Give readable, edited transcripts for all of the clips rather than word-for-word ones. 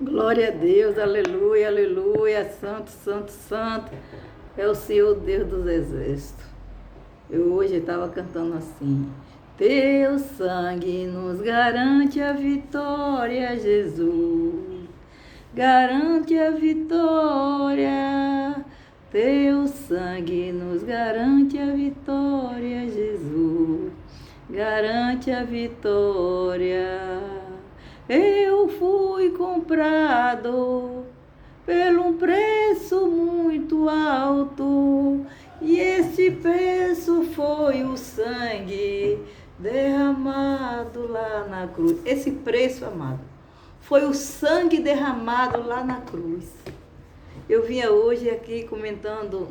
Glória a Deus, aleluia, aleluia, santo, santo, santo, é o Senhor Deus dos exércitos. Eu hoje estava cantando assim: Teu sangue nos garante a vitória, Jesus, garante a vitória. Teu sangue nos garante a vitória, Jesus, garante a vitória. Eu fui comprado por um preço muito alto, e esse preço foi o sangue derramado lá na cruz. Esse preço, amado, foi o sangue derramado lá na cruz. Eu vinha hoje aqui comentando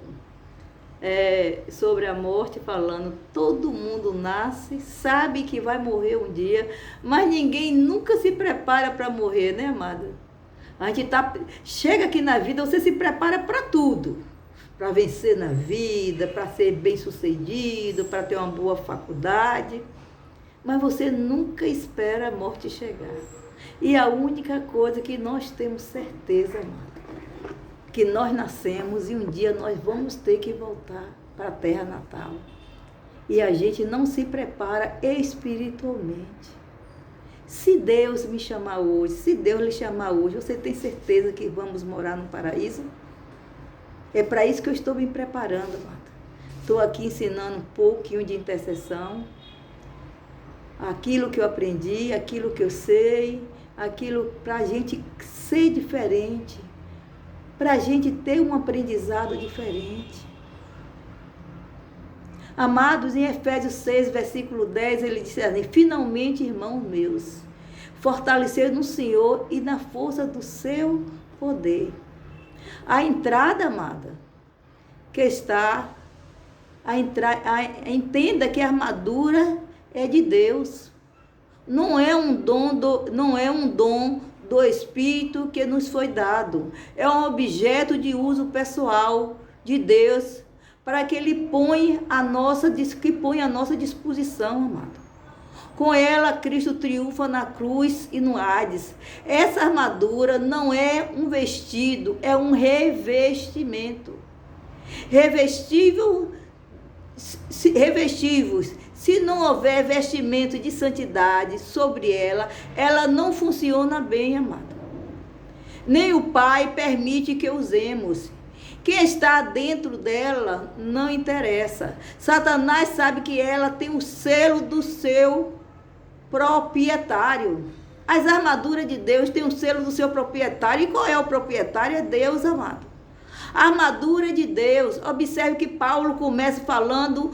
sobre a morte, falando, todo mundo nasce, sabe que vai morrer um dia, mas ninguém nunca se prepara para morrer, né, amada? A gente chega aqui na vida, você se prepara para tudo, para vencer na vida, para ser bem sucedido, para ter uma boa faculdade, mas você nunca espera a morte chegar. E a única coisa que nós temos certeza, amada, que nós nascemos e um dia nós vamos ter que voltar para a terra natal. E a gente não se prepara espiritualmente. Se Deus me chamar hoje, se Deus lhe chamar hoje, você tem certeza que vamos morar no paraíso? É para isso que eu estou me preparando, amada. Estou aqui ensinando um pouquinho de intercessão, aquilo que eu aprendi, aquilo que eu sei, aquilo para a gente ser diferente, para a gente ter um aprendizado diferente. Amados, em Efésios 6, versículo 10, ele disse assim: finalmente, irmãos meus, fortalecei no Senhor e na força do seu poder. A entrada, amada, que está, entenda que a armadura é de Deus. Não é um dom do Espírito que nos foi dado. É um objeto de uso pessoal de Deus, para que Ele põe a nossa disposição, amado. Com ela, Cristo triunfa na cruz e no Hades. Essa armadura não é um vestido, é um revestimento. Revestivos, se não houver vestimento de santidade sobre ela, ela não funciona bem, amada. Nem o Pai permite que usemos. Quem está dentro dela não interessa. Satanás sabe que ela tem o selo do seu proprietário. As armaduras de Deus têm o selo do seu proprietário. E qual é o proprietário? É Deus, amado. A armadura de Deus. Observe que Paulo começa falando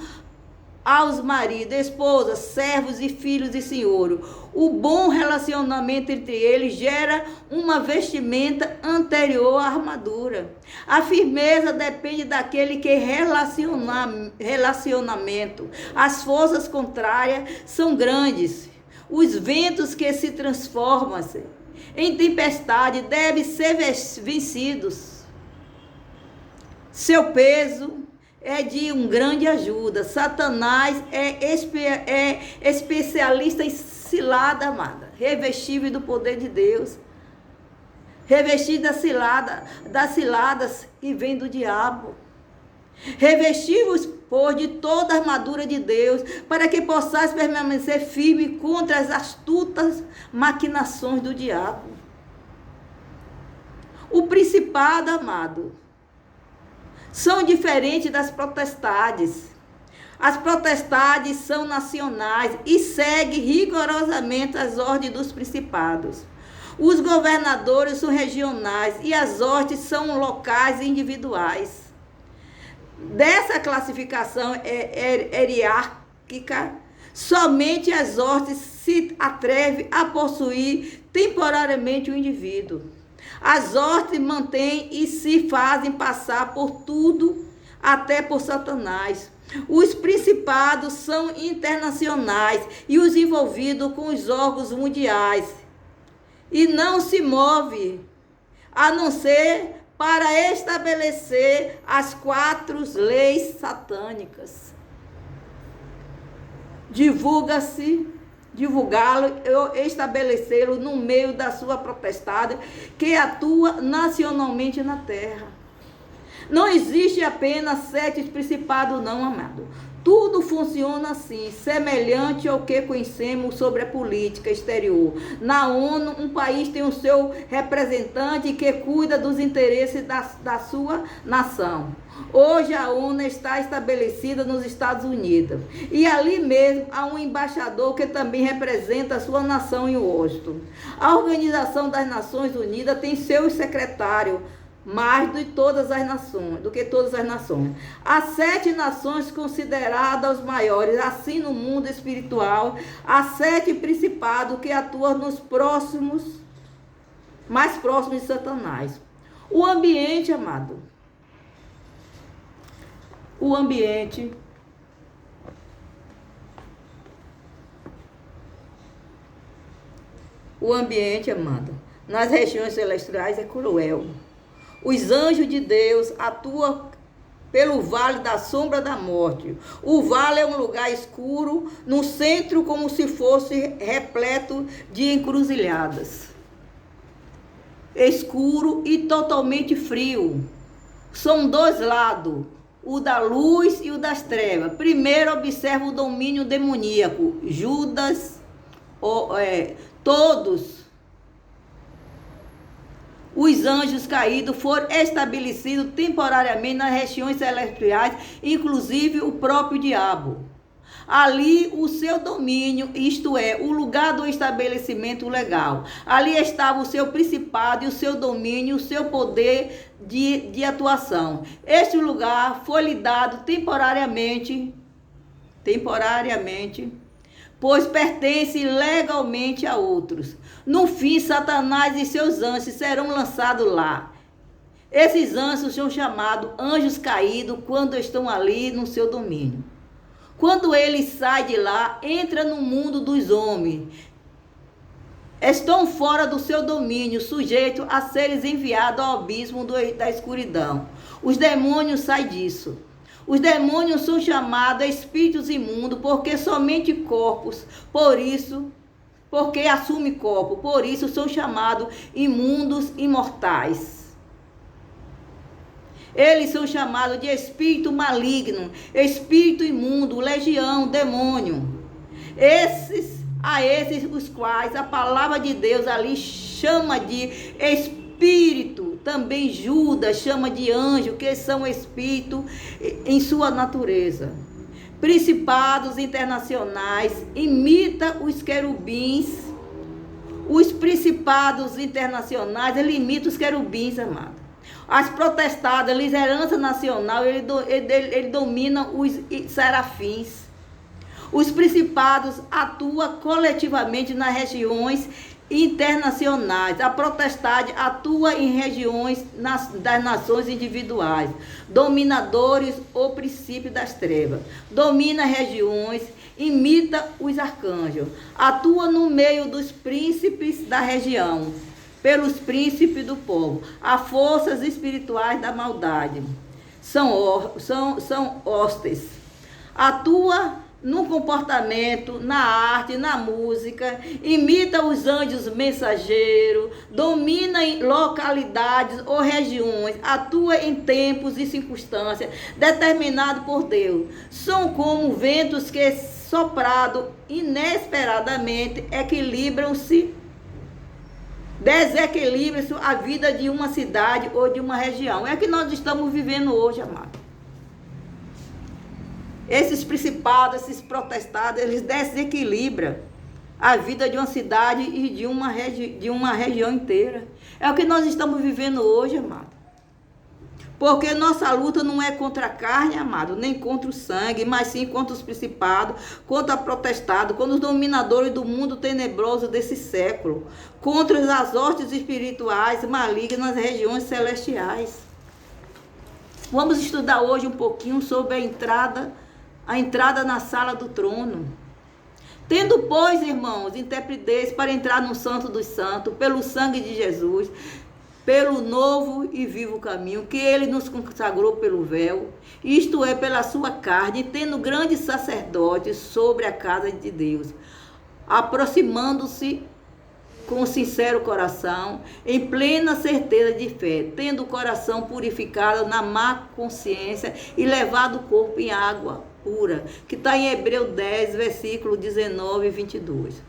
aos maridos, esposas, servos e filhos e senhores. O bom relacionamento entre eles gera uma vestimenta anterior à armadura. A firmeza depende daquele que relacionamento. As forças contrárias são grandes. Os ventos que se transformam em tempestade devem ser vencidos. Seu peso é de um grande ajuda. Satanás é especialista em cilada, amada. Revestido do poder de Deus. Revestido das ciladas que vem do diabo. Revestivos, pois, de toda a armadura de Deus, para que possais permanecer firme contra as astutas maquinações do diabo. O principado, amado, são diferentes das potestades. As potestades são nacionais e seguem rigorosamente as ordens dos principados. Os governadores são regionais e as ordens são locais e individuais. Dessa classificação hierárquica, somente as ordens se atrevem a possuir temporariamente o indivíduo. As ordens mantêm e se fazem passar por tudo, até por Satanás. Os principados são internacionais e os envolvidos com os órgãos mundiais. E não se move, a não ser para estabelecer as 4 leis satânicas. Divulga-se divulgá-lo, estabelecê-lo no meio da sua potestade, que atua nacionalmente na terra. Não existe apenas 7 principados, não, amado. Tudo funciona assim, semelhante ao que conhecemos sobre a política exterior. Na ONU, um país tem o seu representante que cuida dos interesses da sua nação. Hoje a ONU está estabelecida nos Estados Unidos. E ali mesmo há um embaixador que também representa a sua nação em Washington. A Organização das Nações Unidas tem seu secretário, mais do que todas as nações. Há 7 nações consideradas os maiores, assim no mundo espiritual. Há 7 principados que atuam mais próximos de Satanás. O ambiente, amado. O ambiente amado, nas regiões celestiais é cruel. Os anjos de Deus atuam pelo vale da sombra da morte. O vale é um lugar escuro, no centro como se fosse repleto de encruzilhadas. Escuro e totalmente frio. São 2 lados, o da luz e o das trevas. Primeiro observa o domínio demoníaco. Judas, todos os anjos caídos foram estabelecidos temporariamente nas regiões celestiais, inclusive o próprio diabo. Ali o seu domínio, isto é, o lugar do estabelecimento legal. Ali estava o seu principado e o seu domínio, o seu poder de atuação. Este lugar foi lhe dado temporariamente, pois pertence legalmente a outros. No fim, Satanás e seus anjos serão lançados lá. Esses anjos são chamados anjos caídos quando estão ali no seu domínio. Quando ele sai de lá, entra no mundo dos homens. Estão fora do seu domínio, sujeitos a seres enviados ao abismo da escuridão. Os demônios saem disso. Os demônios são chamados espíritos imundos porque somente corpos, porque assumem corpo, por isso são chamados imundos imortais. Eles são chamados de espírito maligno, espírito imundo, legião, demônio. A esses os quais a palavra de Deus ali chama de espírito, também Judas chama de anjo, que são espírito em sua natureza. Principados internacionais imita os querubins. Os principados internacionais, ele imita os querubins, amado. As protestadas, a liderança nacional, ele domina os serafins. Os principados atuam coletivamente nas regiões internacionais. A protestade atua em regiões das nações individuais. Dominadores, o princípio das trevas. Domina regiões, imita os arcanjos. Atua no meio dos príncipes da região, pelos príncipes do povo. As forças espirituais da maldade. São hostes. Atua no comportamento, na arte, na música, imita os anjos mensageiros, domina em localidades ou regiões, atua em tempos e circunstâncias determinados por Deus. São como ventos que, soprado inesperadamente, desequilibram-se a vida de uma cidade ou de uma região. É o que nós estamos vivendo hoje, amado. Esses principados, esses protestados, eles desequilibram a vida de uma cidade e de uma região inteira. É o que nós estamos vivendo hoje, amado. Porque nossa luta não é contra a carne, amado, nem contra o sangue, mas sim contra os principados, contra a protestado, contra os dominadores do mundo tenebroso desse século, contra as hostes espirituais malignas nas regiões celestiais. Vamos estudar hoje um pouquinho sobre a entrada na sala do trono. Tendo, pois, irmãos, intrepidez para entrar no Santo dos Santos, pelo sangue de Jesus, pelo novo e vivo caminho, que ele nos consagrou pelo véu, isto é, pela sua carne, tendo grande sacerdote sobre a casa de Deus. aproximando-se com sincero coração, em plena certeza de fé, tendo o coração purificado na má consciência e levado o corpo em água pura, que está em Hebreus 10, versículo 19 e 22.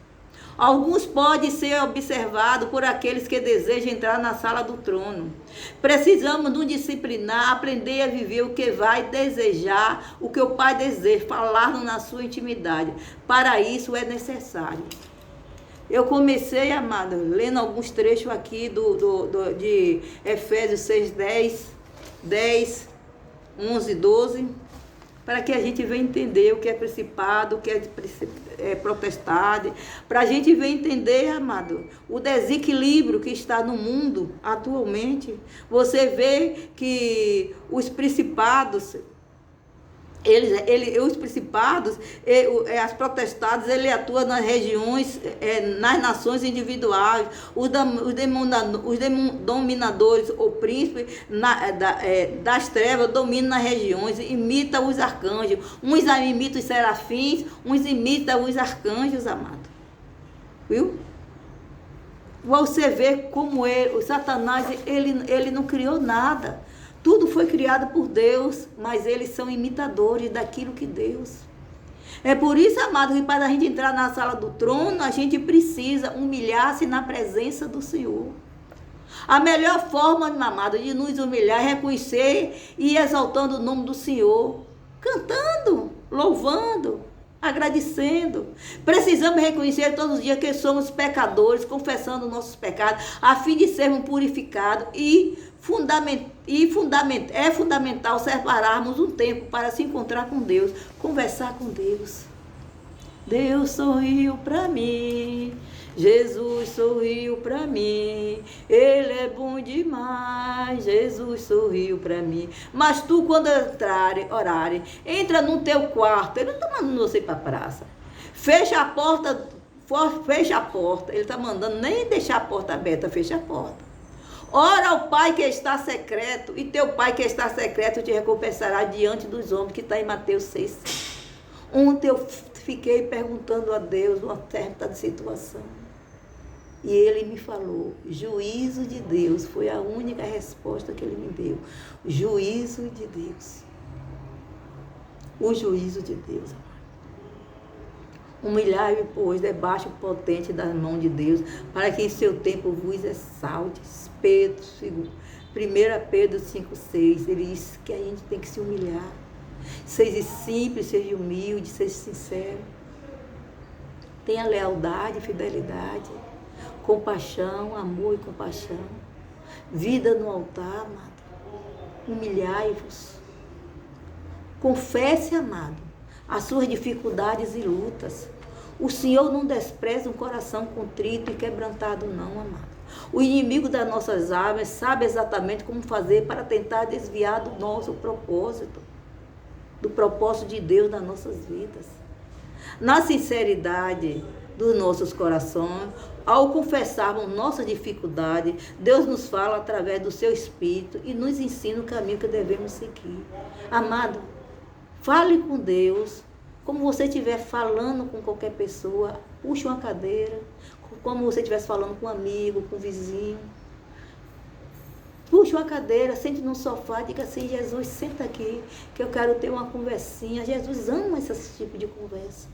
Alguns podem ser observados por aqueles que desejam entrar na sala do trono. Precisamos nos disciplinar, aprender a viver o que vai desejar, o que o Pai deseja, falar na sua intimidade. Para isso é necessário. Eu comecei, amada, lendo alguns trechos aqui de Efésios 6, 10, 11, 12, para que a gente venha entender o que é principado, o que é potestade, para a gente venha entender, amado, o desequilíbrio que está no mundo atualmente. Você vê que os principados, os principados, as potestades, ele atua nas regiões, nas nações individuais. Os dominadores ou príncipes das trevas dominam nas regiões, imitam os arcanjos. Uns imitam os serafins, uns imitam os arcanjos, amado. Viu? Você vê como o Satanás, ele não criou nada. Tudo foi criado por Deus, mas eles são imitadores daquilo que Deus. É por isso, amado, que para a gente entrar na sala do trono, a gente precisa humilhar-se na presença do Senhor. A melhor forma, amado, de nos humilhar é reconhecer e exaltando o nome do Senhor, cantando, louvando, agradecendo. Precisamos reconhecer todos os dias que somos pecadores, confessando nossos pecados, a fim de sermos purificados é fundamental separarmos um tempo para se encontrar com Deus, conversar com Deus. Deus sorriu para mim, Jesus sorriu para mim, Ele é bom demais, Jesus sorriu para mim. Mas tu, quando orarem, entra no teu quarto, Ele não está mandando você para a praça. Fecha a porta, Ele está mandando nem deixar a porta aberta, fecha a porta. Ora ao Pai que está secreto, e teu Pai que está secreto te recompensará diante dos homens, que está em Mateus 6. Ontem eu fiquei perguntando a Deus uma certa situação. E Ele me falou, juízo de Deus, foi a única resposta que Ele me deu. Juízo de Deus. O juízo de Deus. Humilhai-me, pois, debaixo potente das mãos de Deus, para que em seu tempo vos exalte. 1 Pedro 5,6, ele diz que a gente tem que se humilhar. Seja simples, seja humilde, seja sincero. Tenha lealdade, fidelidade, compaixão, amor e compaixão. Vida no altar, amado. Humilhai-vos. Confesse, amado, as suas dificuldades e lutas. O Senhor não despreza um coração contrito e quebrantado, não, amado. O inimigo das nossas almas sabe exatamente como fazer para tentar desviar do nosso propósito, do propósito de Deus nas nossas vidas. Na sinceridade dos nossos corações, ao confessarmos nossa dificuldade, Deus nos fala através do seu Espírito e nos ensina o caminho que devemos seguir. Amado, fale com Deus, como você estiver falando com qualquer pessoa, puxe uma cadeira, como você estivesse falando com um amigo, com um vizinho. Puxe uma cadeira, sente no sofá, diga assim, Jesus, senta aqui, que eu quero ter uma conversinha. Jesus ama esse tipo de conversa.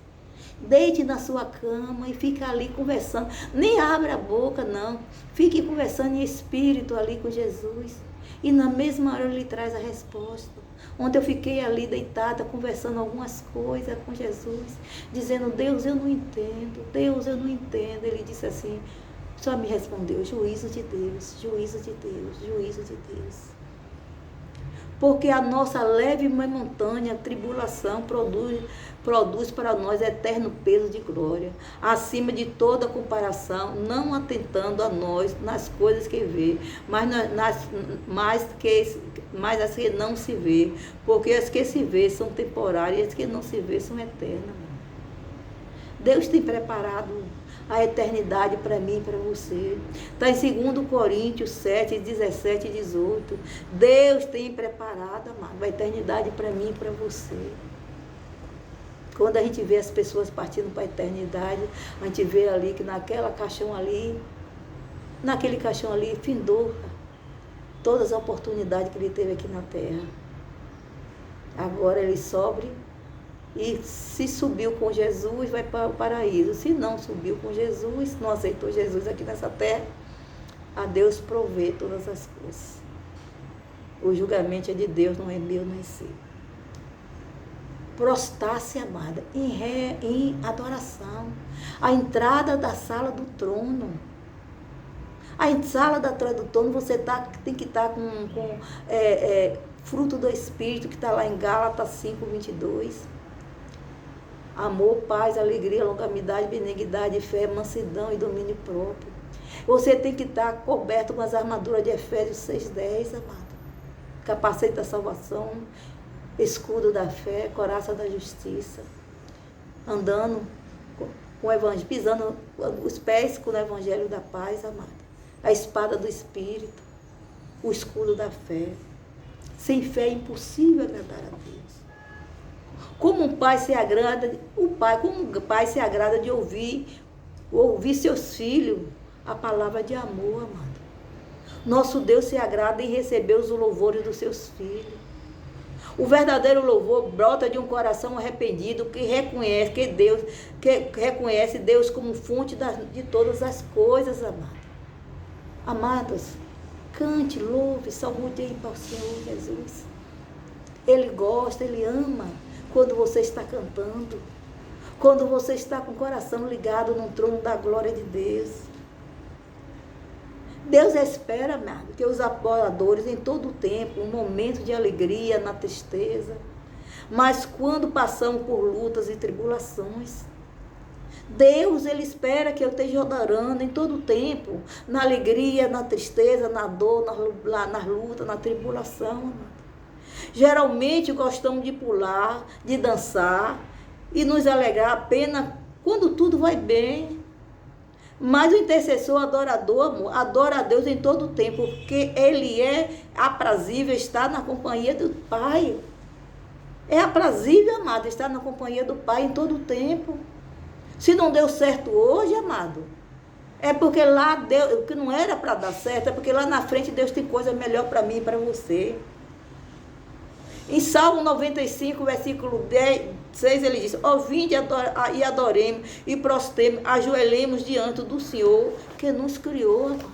Deite na sua cama e fique ali conversando. Nem abra a boca, não. Fique conversando em espírito ali com Jesus. E na mesma hora ele lhe traz a resposta. Ontem eu fiquei ali deitada, conversando algumas coisas com Jesus, dizendo, Deus, eu não entendo, Deus, eu não entendo. Ele disse assim, só me respondeu, juízo de Deus, juízo de Deus, juízo de Deus. Porque a nossa leve e momentânea tribulação produz para nós eterno peso de glória, acima de toda comparação, não atentando a nós nas coisas que vê, mas as que não se vê, porque as que se vê são temporárias e as que não se vê são eternas. Deus tem preparado a eternidade para mim e para você. Está em 2 Coríntios 7, 17 e 18. Deus tem preparado, amado, a eternidade para mim e para você. Quando a gente vê as pessoas partindo para a eternidade, a gente vê ali que naquele caixão ali, findou todas as oportunidades que ele teve aqui na terra. Agora ele sobe e se subiu com Jesus, vai para o paraíso. Se não subiu com Jesus, não aceitou Jesus aqui nessa terra, a Deus provê todas as coisas. O julgamento é de Deus, não é meu, não é seu. Prostrar-se, amada, em adoração. A entrada da sala do trono. A sala da entrada do trono, você tem que estar com fruto do Espírito, que está lá em Gálatas 5:22. Amor, paz, alegria, longanimidade, benignidade, fé, mansidão e domínio próprio. Você tem que estar coberto com as armaduras de Efésios 6:10, amado. Capacete da salvação, escudo da fé, coraça da justiça. Andando com o evangelho, pisando os pés com o evangelho da paz, amado. A espada do Espírito, o escudo da fé. Sem fé é impossível agradar a Deus. Como o pai se agrada de ouvir seus filhos a palavra de amor, amado. Nosso Deus se agrada em receber os louvores dos seus filhos. O verdadeiro louvor brota de um coração arrependido que reconhece Deus como fonte de todas as coisas, amado. Amados, cante, louve, salmodie para o Senhor Jesus. Ele gosta, Ele ama quando você está cantando, quando você está com o coração ligado no trono da glória de Deus. Deus espera, amado, que os adoradores em todo o tempo, um momento de alegria na tristeza, mas quando passamos por lutas e tribulações, Deus, Ele espera que eu esteja adorando em todo o tempo, na alegria, na tristeza, na dor, na luta, na tribulação, amado. Geralmente gostamos de pular, de dançar e nos alegrar apenas quando tudo vai bem. Mas o intercessor adorador, amor, adora a Deus em todo o tempo, porque ele é aprazível estar na companhia do Pai. É aprazível, amado, estar na companhia do Pai em todo o tempo. Se não deu certo hoje, amado, é porque lá deu, que não era para dar certo, é porque lá na frente Deus tem coisa melhor para mim e para você. Em Salmo 95, versículo 6, ele diz: ó, vinde e adoremos e prostremos, ajoelhemos diante do Senhor que nos criou, amado.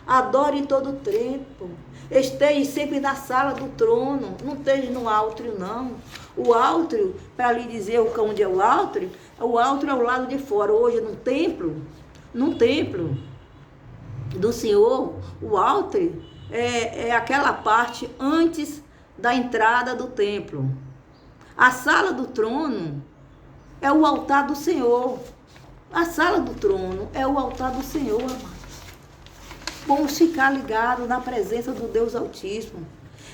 Adore em todo o tempo. Esteja sempre na sala do trono. Não esteja no átrio, não. O átrio, para lhe dizer onde é o átrio é o lado de fora. Hoje, no templo do Senhor, o átrio é aquela parte antes da entrada do templo. A sala do trono é o altar do Senhor. A sala do trono é o altar do Senhor, amado. Vamos ficar ligados na presença do Deus Altíssimo.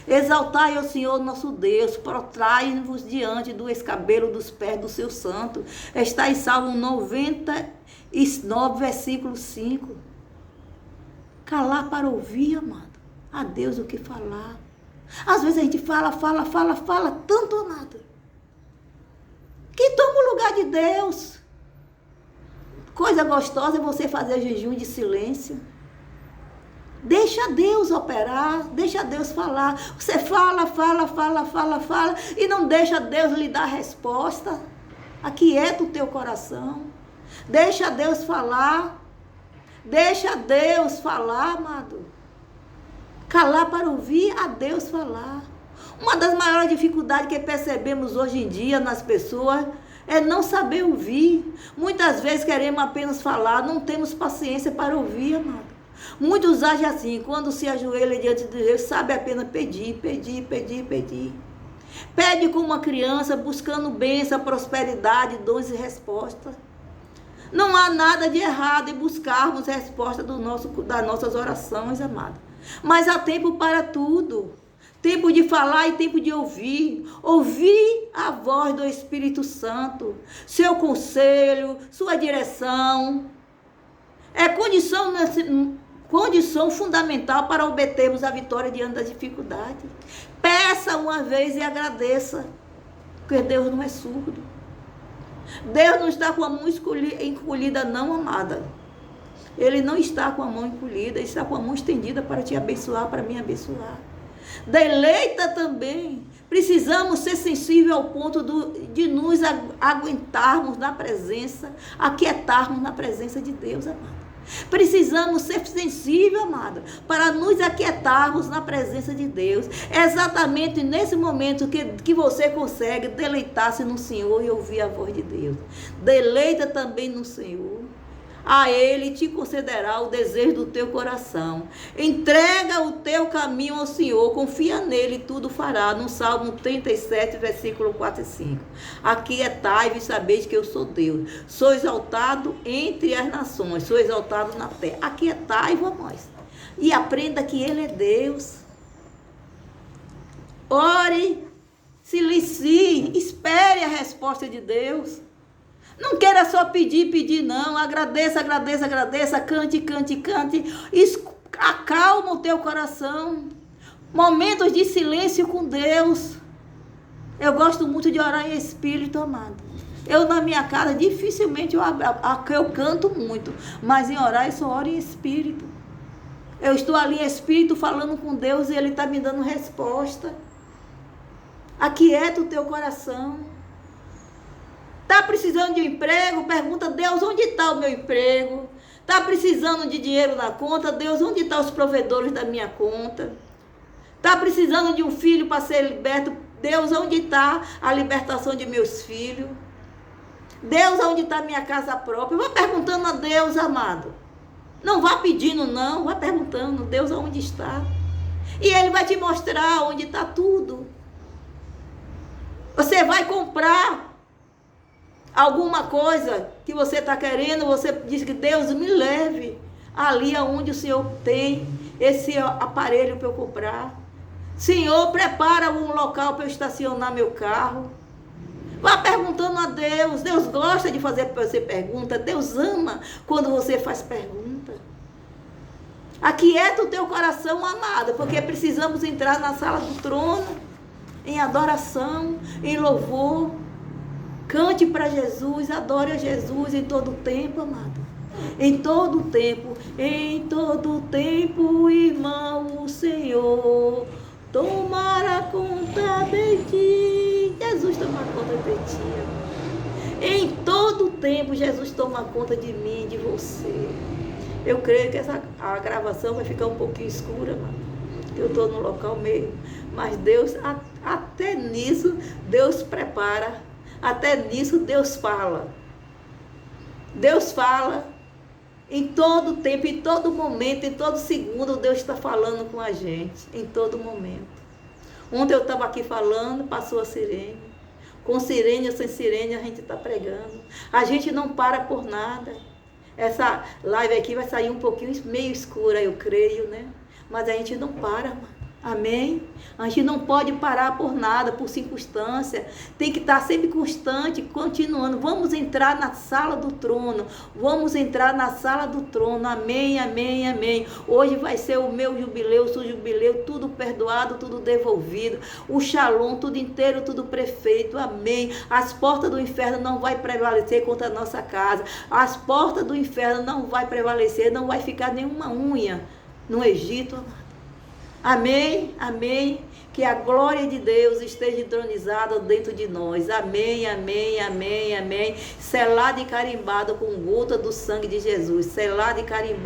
Exaltai ao Senhor nosso Deus, prostrai-vos diante do escabelo dos pés do seu santo. Está em Salmo 99, versículo 5. Calar para ouvir, amado. A Deus o que falar. Às vezes a gente fala tanto, amado, que toma o lugar de Deus. Coisa gostosa é você fazer jejum de silêncio. Deixa Deus operar, deixa Deus falar. Você fala e não deixa Deus lhe dar resposta. Aquieta o teu coração. Deixa Deus falar. Deixa Deus falar, amado. Calar para ouvir a Deus falar. Uma das maiores dificuldades que percebemos hoje em dia nas pessoas é não saber ouvir. Muitas vezes queremos apenas falar, não temos paciência para ouvir, amado. Muitos agem assim, quando se ajoelha diante de Deus, sabe apenas pedir. Pede como uma criança, buscando bênção, prosperidade, dons e respostas. Não há nada de errado em buscarmos resposta das nossas orações, amado. Mas há tempo para tudo. Tempo de falar e tempo de ouvir. Ouvir a voz do Espírito Santo. Seu conselho, sua direção. É condição fundamental para obtermos a vitória diante das dificuldades. Peça uma vez e agradeça. Porque Deus não é surdo. Deus não está com a mão encolhida, não, amada. Ele não está com a mão encolhida, ele está com a mão estendida para te abençoar, para me abençoar. Deleita também. Precisamos ser sensíveis ao ponto de nos aguentarmos na presença, aquietarmos na presença de Deus, amada. Precisamos ser sensíveis, amada, para nos aquietarmos na presença de Deus. É exatamente nesse momento que você consegue deleitar-se no Senhor e ouvir a voz de Deus. Deleita também no Senhor. A Ele te concederá o desejo do teu coração. Entrega o teu caminho ao Senhor, confia nele e tudo fará. No Salmo 37, versículo 4 e 5. Aquietai-vos e sabeis que eu sou Deus. Sou exaltado entre as nações, sou exaltado na terra. Aquietai-vos, nós. E aprenda que Ele é Deus. Ore, silencie, espere a resposta de Deus. Não queira só pedir, não. Agradeça, cante. Acalma o teu coração. Momentos de silêncio com Deus. Eu gosto muito de orar em espírito, amado. Eu na minha casa, dificilmente eu canto muito. Mas em orar eu só oro em espírito. Eu estou ali em espírito falando com Deus e Ele está me dando resposta. Aquieta o teu coração. Está precisando de um emprego? Pergunta, Deus, onde está o meu emprego? Está precisando de dinheiro na conta? Deus, onde estão os provedores da minha conta? Está precisando de um filho para ser liberto? Deus, onde está a libertação de meus filhos? Deus, onde está a minha casa própria? Vá perguntando a Deus, amado. Não vá pedindo, não. Vá perguntando, Deus, onde está? E Ele vai te mostrar onde está tudo. Você vai comprar alguma coisa que você está querendo, você diz que Deus me leve ali aonde o Senhor tem esse aparelho para eu comprar. Senhor, prepara um local para eu estacionar meu carro. Vá perguntando a Deus. Deus gosta de fazer para você pergunta. Deus ama quando você faz pergunta. Aquieta o teu coração, amada, porque precisamos entrar na sala do trono em adoração, em louvor. Cante para Jesus, adore a Jesus em todo o tempo, amado. Em todo o tempo, irmão, o Senhor tomará conta de ti. Jesus toma conta de ti, amado. Em todo o tempo, Jesus toma conta de mim, de você. Eu creio que a gravação vai ficar um pouquinho escura, amado. Eu estou no local meio. Mas Deus, até nisso, Deus prepara. Até nisso Deus fala. Deus fala em todo tempo, em todo momento, em todo segundo. Deus está falando com a gente, em todo momento. Ontem eu estava aqui falando, passou a sirene. Com sirene ou sem sirene a gente está pregando. A gente não para por nada. Essa live aqui vai sair um pouquinho meio escura, eu creio, né? Mas a gente não para, mano. Amém? A gente não pode parar por nada, por circunstância. Tem que estar sempre constante, continuando. Vamos entrar na sala do trono. Vamos entrar na sala do trono. Amém, amém, amém. Hoje vai ser o meu jubileu, o seu jubileu, tudo perdoado, tudo devolvido. O shalom, tudo inteiro, tudo prefeito. Amém. As portas do inferno não vai prevalecer contra a nossa casa. As portas do inferno não vai prevalecer, não vai ficar nenhuma unha no Egito. Amém, amém, que a glória de Deus esteja entronizada dentro de nós, amém, amém, amém, amém, selado e carimbado com gota do sangue de Jesus, selado e carimbado.